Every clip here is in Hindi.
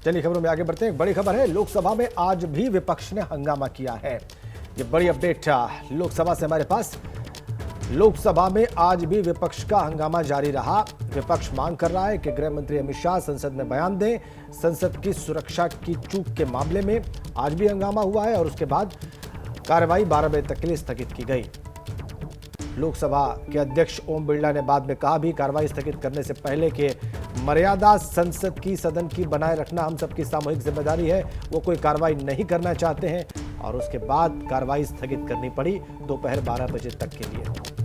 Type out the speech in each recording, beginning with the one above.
चलिए खबरों में आगे बढ़ते हैं। एक बड़ी खबर है, लोकसभा में आज भी विपक्ष ने हंगामा किया है। ये बड़ी अपडेट लोकसभा से हमारे पास। लोकसभा में आज भी विपक्ष का हंगामा जारी रहा। विपक्ष मांग कर रहा है कि गृह मंत्री अमित शाह संसद में बयान दें। संसद की सुरक्षा की चूक के मामले में आज भी हंगामा हुआ है और उसके बाद कार्रवाई 12 बजे तक के लिए स्थगित की गई। लोकसभा के अध्यक्ष ओम बिरला ने बाद में कहा भी, कार्रवाई स्थगित करने से पहले के मर्यादा संसद की, सदन की बनाए रखना हम सबकी सामूहिक जिम्मेदारी है। वो कोई कार्रवाई नहीं करना चाहते हैं और उसके बाद कार्रवाई स्थगित करनी पड़ी दोपहर 12 बजे तक के लिए।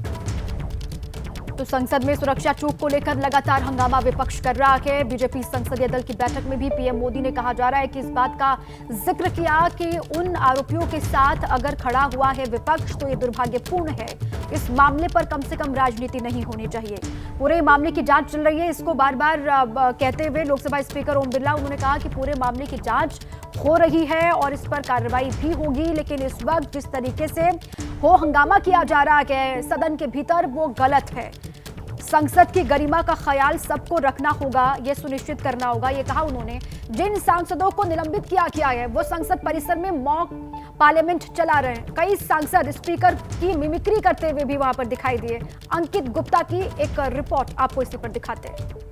तो संसद में सुरक्षा चूक को लेकर लगातार हंगामा विपक्ष कर रहा है। बीजेपी संसदीय दल की बैठक में भी पीएम मोदी ने कहा जा रहा है कि इस बात का जिक्र किया कि उन आरोपियों के साथ अगर खड़ा हुआ है विपक्ष तो ये दुर्भाग्यपूर्ण है। इस मामले पर कम से कम राजनीति नहीं होनी चाहिए। पूरे मामले की जांच चल रही है। इसको बार बार कहते हुए लोकसभा स्पीकर ओम बिरला, उन्होंने कहा कि पूरे मामले की जांच हो रही है और इस पर कार्रवाई भी होगी, लेकिन इस वक्त जिस तरीके से हंगामा किया जा रहा है सदन के भीतर वो गलत है। संसद की गरिमा का ख्याल सबको रखना होगा, ये सुनिश्चित करना होगा, ये कहा उन्होंने। जिन सांसदों को निलंबित किया गया है वो संसद परिसर में मॉक पार्लियामेंट चला रहे हैं। कई सांसद स्पीकर की मिमिक्री करते हुए भी वहां पर दिखाई दिए। अंकित गुप्ता की एक रिपोर्ट आपको इसी पर दिखाते हैं।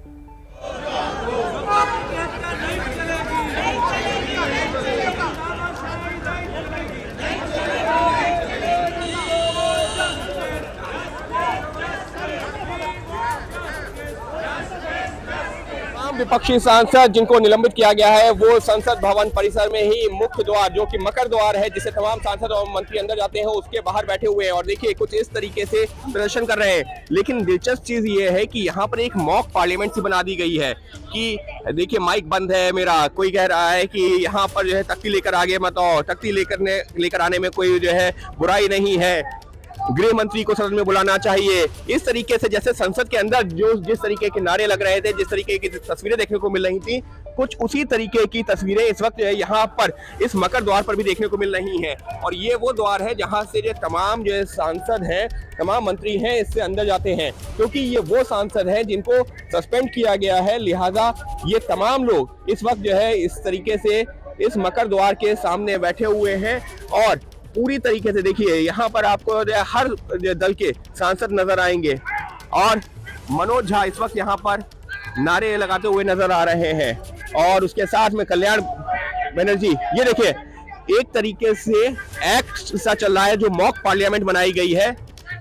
विपक्षी सांसद जिनको निलंबित किया गया है वो संसद भवन परिसर में ही मुख्य द्वार, जो कि मकर द्वार है जिसे तमाम सांसद और मंत्री अंदर जाते हैं, उसके बाहर बैठे हुए हैं और देखिए कुछ इस तरीके से प्रदर्शन कर रहे हैं। लेकिन दिलचस्प चीज ये है कि यहाँ पर एक मॉक पार्लियामेंट सी बना दी गई है कि देखिए माइक बंद है मेरा, कोई कह रहा है कि यहाँ पर जो है तख्ती लेकर आगे मत आओ, तख्ती लेकर आने में कोई जो है बुराई नहीं है, गृह मंत्री को सदन में बुलाना चाहिए। इस तरीके से जैसे संसद के अंदर जो जिस तरीके के नारे लग रहे थे, जिस तरीके की तस्वीरें देखने को मिल रही थी, कुछ उसी तरीके की तस्वीरें इस वक्त यहाँ पर इस मकर द्वार पर भी देखने को मिल रही हैं। और ये वो द्वार है जहां से जो तमाम जो सांसद हैं, तमाम मंत्री हैं, इससे अंदर जाते हैं, क्योंकि ये वो सांसद हैं जिनको सस्पेंड किया गया है। लिहाजा ये तमाम लोग इस वक्त जो है इस तरीके से इस मकर द्वार के सामने बैठे हुए हैं और पूरी तरीके से देखिए यहाँ पर आपको हर दल के सांसद नजर आएंगे और मनोज झा इस वक्त यहाँ पर नारे लगाते हुए नजर आ रहे हैं और उसके साथ में कल्याण बनर्जी। ये देखिए एक तरीके से एक्ट सा चल रहा है, जो मॉक पार्लियामेंट बनाई गई है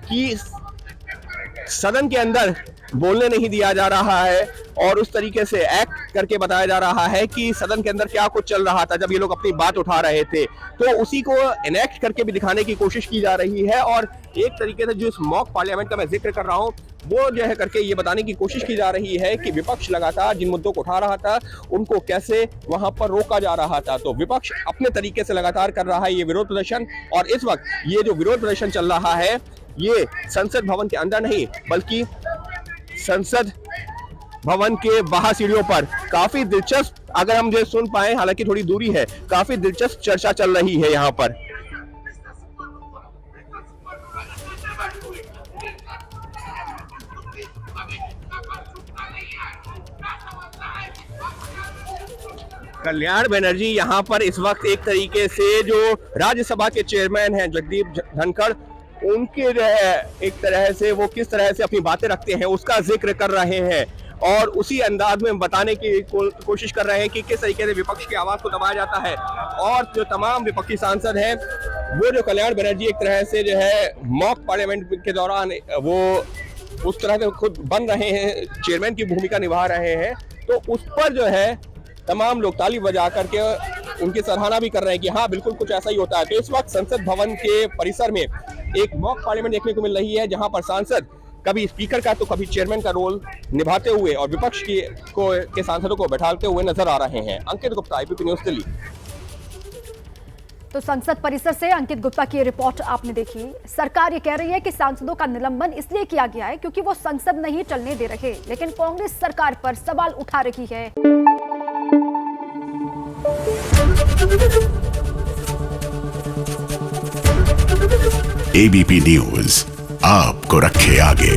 कि सदन के अंदर बोलने नहीं दिया जा रहा है और उस तरीके से एक्ट करके बताया जा रहा है कि सदन के अंदर क्या कुछ चल रहा था जब ये लोग अपनी बात उठा रहे थे, तो उसी को इनेक्ट करके भी दिखाने की कोशिश की जा रही है। और एक तरीके से जो इस मॉक पार्लियामेंट का मैं जिक्र कर रहा हूँ वो जो है करके ये बताने की कोशिश की जा रही है कि विपक्ष लगातार जिन मुद्दों को उठा रहा था उनको कैसे वहां पर रोका जा रहा था। तो विपक्ष अपने तरीके से लगातार कर रहा है ये विरोध प्रदर्शन और इस वक्त ये जो विरोध प्रदर्शन चल रहा है ये संसद भवन के अंदर नहीं बल्कि संसद भवन के बाहर सीढ़ियों पर काफी दिलचस्प, अगर हम जो सुन पाए, हालांकि थोड़ी दूरी है, काफी दिलचस्प चर्चा चल रही है यहाँ पर। कल्याण बनर्जी यहाँ पर इस वक्त एक तरीके से जो राज्यसभा के चेयरमैन हैं जगदीप धनखड़, उनके जो है एक तरह से वो किस तरह से अपनी बातें रखते हैं उसका जिक्र कर रहे हैं और उसी अंदाज में बताने की कोशिश कर रहे हैं कि किस तरीके से विपक्ष की आवाज को दबाया जाता है। और जो तमाम विपक्षी सांसद हैं वो जो कल्याण बनर्जी एक तरह से जो है मॉक पार्लियामेंट के दौरान वो उस तरह से खुद बन रहे हैं, चेयरमैन की भूमिका निभा रहे हैं, तो उस पर जो है तमाम लोग ताली बजा करके उनकी सराहना भी कर रहे हैं कि हाँ बिल्कुल कुछ ऐसा ही होता है। तो इस वक्त संसद भवन के परिसर में एक मॉक पार्लियामेंट देखने को मिल रही है जहां पर सांसद कभी स्पीकर का तो कभी चेयरमैन का रोल निभाते हुए और विपक्ष के सांसदों को बैठाते हुए नजर आ रहे हैं। अंकित गुप्ता, IPP न्यूज़ दिल्ली। तो संसद परिसर से अंकित गुप्ता की रिपोर्ट आपने देखी। सरकार ये कह रही है कि सांसदों का निलंबन इसलिए किया गया है क्योंकि वो संसद नहीं चलने दे रहे, लेकिन कांग्रेस सरकार पर सवाल उठा रही है। ABP न्यूज़ आपको रखे आगे।